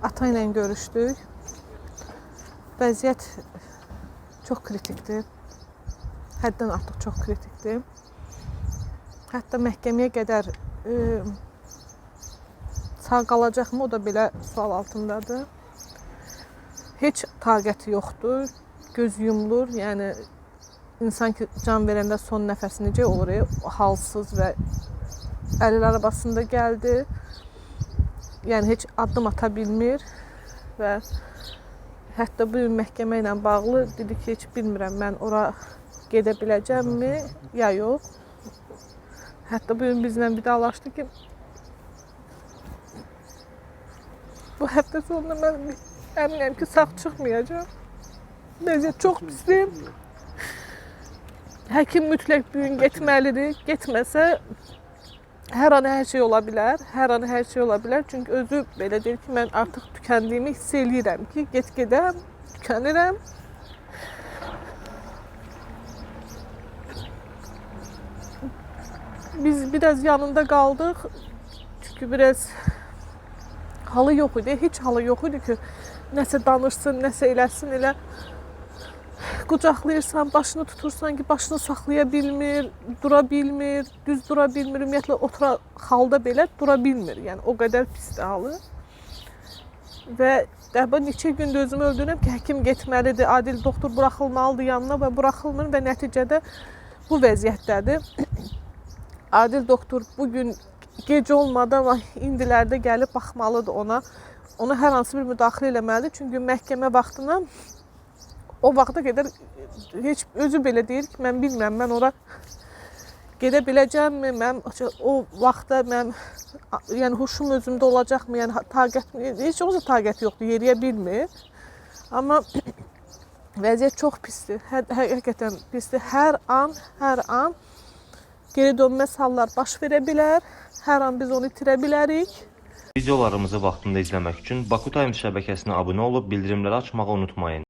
Ata ilə görüşdük. Vəziyyət çox kritikdir. Həddən artıq çox kritikdir. Hətta məhkəməyə qədər sağ qalacaqmı, o da belə sual altındadır. Heç taqəti yoxdur, göz yumulur. Yəni, insan ki, can verəndə son nəfəsi necə olur, halsız və əlil arabasında gəldi. Yəni, heç addım ata bilmir və hətta bu gün məhkəmə ilə bağlı dedi ki, heç bilmirəm mən ora gedə biləcəmmi, ya yox. Hətta bu gün bizlə vidalaşdı ki, bu həftə sonunda mən əminəm ki, sağ çıxmayacağım. Vəziyyət çox pisdir. Həkim mütləq bu gün getməlidir. Getməsə, hər an hər şey ola bilər. Hər an hər şey ola bilər. Çünki özü belə deyir ki, mən artıq tükəndiyimi hiss eləyirəm ki, get-gedə tükənirəm. Biz biraz yanında qaldıq. Çünki biraz halı yox idi. Heç halı yox idi ki, nəsə danışsın, nəsə eləsin, elə qucaqlayırsan, başını tutursan ki, başını saxlaya bilmir, dura bilmir, düz dura bilmir, ümumiyyətlə otura halda belə dura bilmir. Yəni, o qədər pisdir halı. Və dəbə neçə gündür özümü öldürürəm ki, həkim getməlidir, adil doktor buraxılmalıdır yanına və buraxılmır və nəticədə bu vəziyyətdədir. Adil doktor bugün gec olmadan və indilərdə gəlib baxmalıdır ona. Ona hər hansı bir müdaxilə eləməlidir. Çünki məhkəmə vaxtına o vaxta qədər heç özü belə deyir ki, mən bilmirəm, mən ora gedə biləcəmmi, mən o vaxtda mən yəni huşum özümdə olacaqmı, yəni taqətim, heç olsa taqəti yoxdur, yeriyə bilmir. Amma vəziyyət çox pisdir, həqiqətən pisdir. Hər an geri dönməz hallar baş verə bilər, hər an biz onu itirə bilərik. Videolarımızı vaxtında izləmək üçün Baku Times şəbəkəsinə abunə olub bildirimləri açmağı unutmayın.